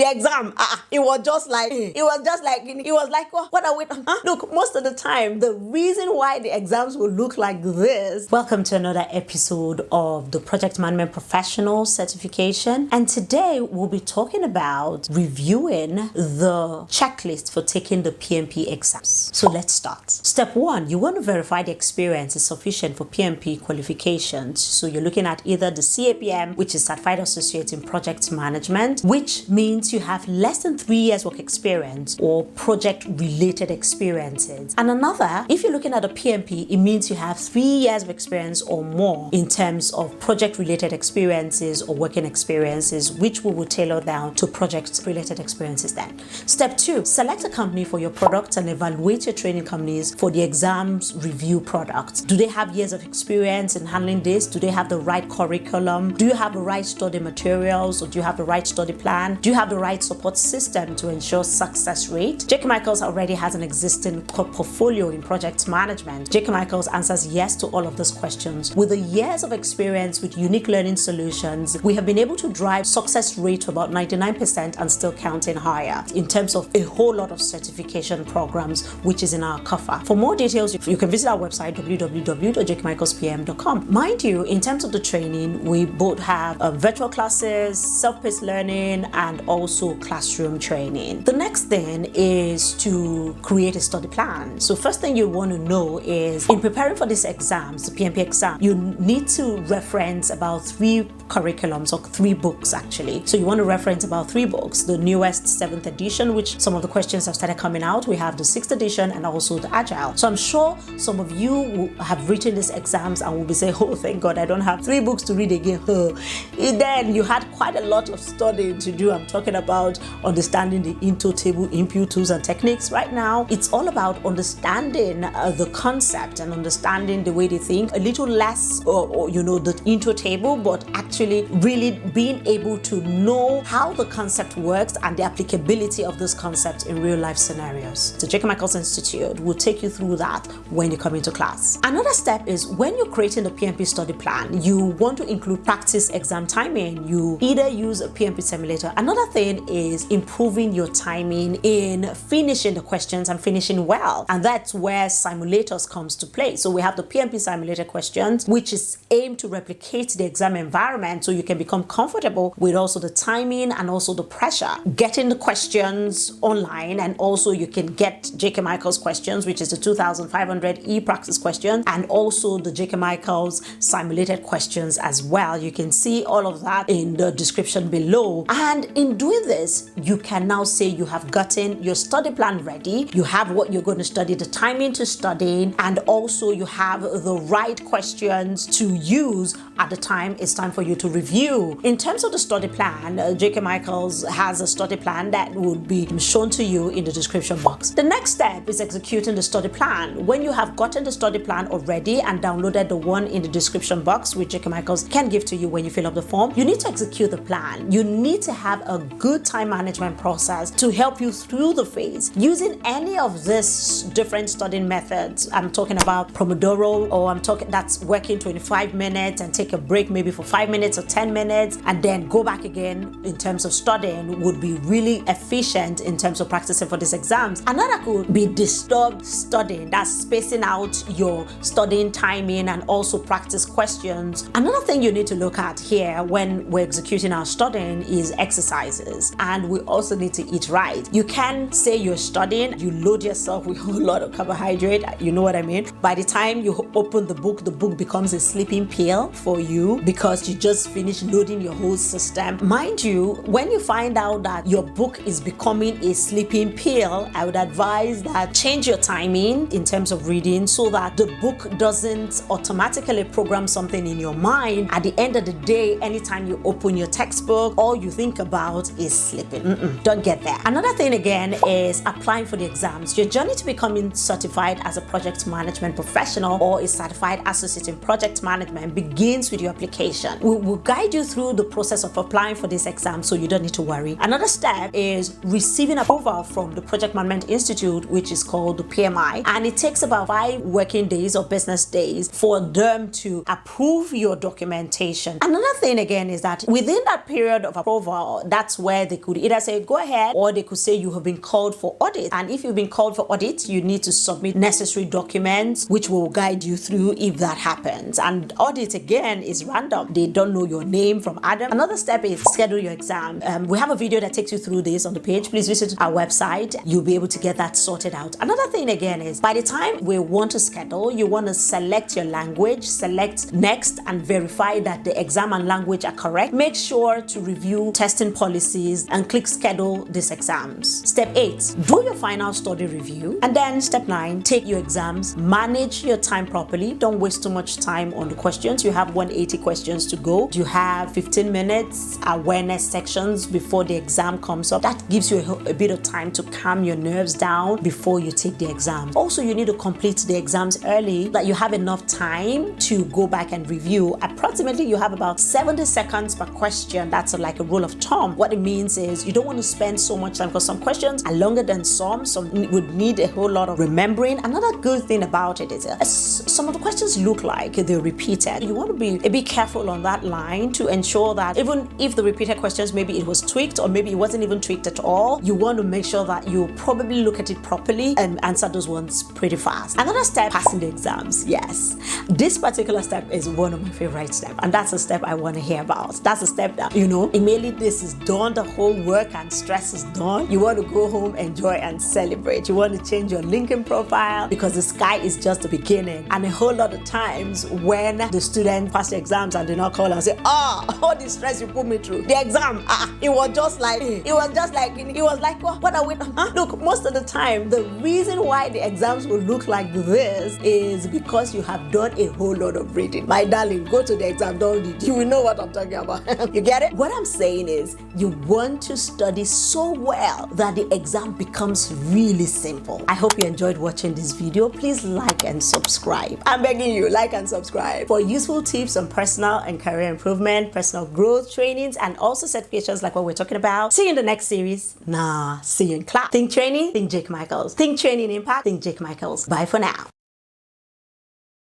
the exam, it was just like, what are we, Look, most of the time, the reason why the exams will look like this. Welcome to another episode of the Project Management Professional Certification. And today we'll be talking about reviewing the checklist for taking the PMP exams. So let's start. Step 1, you want to verify the experience is sufficient for PMP qualifications. So you're looking at either the CAPM, which is Certified Associate in Project Management, which means you have less than 3 years work experience or project-related experiences. And another, if you're looking at a PMP, it means you have 3 years of experience or more in terms of project-related experiences or working experiences, which we will tailor down to project-related experiences then. Step 2, select a company for your product and evaluate your training companies for the exams review product. Do they have years of experience in handling this? Do they have the right curriculum? Do you have the right study materials, or do you have the right study plan? Do you have the right support system to ensure success rate? J.K. Michaels already has an existing portfolio in project management. J.K. Michaels answers yes to all of these questions. With the years of experience with unique learning solutions, we have been able to drive success rate to about 99% and still counting higher in terms of a whole lot of certification programs, which is in our cover. For more details, you can visit our website www.jkmichaelspm.com. Mind you, in terms of the training, we both have virtual classes, self-paced learning, and also classroom training. The next thing is to create a study plan. So first thing you want to know is, in preparing for these exams, the PMP exam, you need to reference about 3 curriculums, or 3 books actually. So you want to reference about 3 books, the newest 7th edition, which some of the questions have started coming out. We have the 6th edition and also the Agile. So I'm sure some of you will have written these exams and will be saying, oh, thank God, I don't have 3 books to read again. Then you had quite a lot of studying to do. I'm talking about understanding the into table input tools and techniques. Right now, it's all about understanding the concept and understanding the way they think, a little less, the intro table, but actually really being able to know how the concept works and the applicability of this concept in real life scenarios. The J.K. Michaels Institute will take you through that when you come into class. Another step is, when you're creating the PMP study plan, you want to include practice exam timing. You either use a PMP simulator. Another thing is improving your timing in finishing the questions and finishing well. And that's where simulators comes to play. So we have the PMP simulator questions, which is aimed to replicate the exam environment so you can become comfortable with also the timing and also the pressure. Getting the questions online, and also you can get J.K. Michaels questions, which is the 2500 e-practice questions, and also the J.K. Michaels simulated questions as well. You can see all of that in the description below. And in doing this, you can now say you have gotten your study plan ready. You have what you're going to study, the timing to studying, and also you have the right questions to use at the time it's time for you to review. In terms of the study plan, J.K. Michaels has a study plan that would be shown to you in the description box. The next step is executing the study plan. When you have gotten the study plan already and downloaded the one in the description box, which J.K. Michaels can give to you when you fill up the form, you need to execute the plan. You need to have a good time management process to help you through the phase. Using any of these different studying methods, I'm talking about Pomodoro, or that's working 25 minutes and take a break maybe for 5 minutes or 10 minutes and then go back again, in terms of studying, would be really efficient in terms of practicing for these exams. Another could be disturbed studying. That's spacing out your studying timing and also practice questions. Another thing you need to look at here when we're executing our studying is exercises. And we also need to eat right. You can say you're studying, you load yourself with a whole lot of carbohydrate, you know what I mean? By the time you open the book becomes a sleeping pill for you because you just finished loading your whole system. Mind you, when you find out that your book is becoming a sleeping pill, I would advise that change your timing in terms of reading so that the book doesn't automatically program something in your mind. At the end of the day, anytime you open your textbook, all you think about is sleeping. Don't get there. Another thing again is applying for the exams. Your journey to becoming certified as a project management professional or a certified associate in project management begins with your application. will guide you through the process of applying for this exam, so you don't need to worry. Another step is receiving approval from the Project Management Institute, which is called the PMI, and it takes about 5 working days or business days for them to approve your documentation. Another thing again is that within that period of approval, that's where they could either say go ahead, or they could say you have been called for audit. And if you've been called for audit, you need to submit necessary documents which will guide you through if that happens. And audit again is random. They don't know your name from Adam. Another step is schedule your exam. We have a video that takes you through this on the page. Please visit our website. You'll be able to get that sorted out. Another thing again is by the time we want to schedule, you want to select your language, select next, and verify that the exam and language are correct. Make sure to review testing policies and click schedule these exams. Step 8, do your final study review. And then step 9, take your exams. Manage your time properly. Don't waste too much time on the questions. You have 180 questions to go. You have 15 minutes awareness sections before the exam comes up. That gives you a bit of time to calm your nerves down before you take the exam. Also, you need to complete the exams early, that you have enough time to go back and review. Approximately, you have about 70 seconds per question. That's like a rule of thumb. What it means is you don't want to spend so much time, because some questions are longer than some would need a whole lot of remembering. Another good thing about it is some of the questions look like they're repeated. You want to be a bit careful on that line to ensure that even if the repeated questions, maybe it was tweaked or maybe it wasn't even tweaked at all, you want to make sure that you probably look at it properly and answer those ones pretty fast. Another step, passing the exams. Yes, this particular step is one of my favorite steps, and that's a step I want to hear about. That's a step that, immediately this is done, the whole work and stress is done. You want to go home, enjoy and celebrate. You want to change your LinkedIn profile, because the sky is just the beginning. And a whole lot of times when the student pass the exams and they not call and say, all the stress you put me through, the exam, it was like what are we? Look, most of the time the reason why the exams will look like this is because you have done a whole lot of reading. My darling, go to the exam, don't read. You will know what I'm talking about. You get it? What I'm saying is you want to study so well that the exam becomes really simple. I hope you enjoyed watching this video. Please like and subscribe. I'm begging you, like and subscribe for useful tips on personal and career improvement, personal growth trainings, and also certifications like what we're talking about. See you in the next series. See you in class. Think training, think Jake Michaels. Think training impact, think Jake Michaels. Bye for now.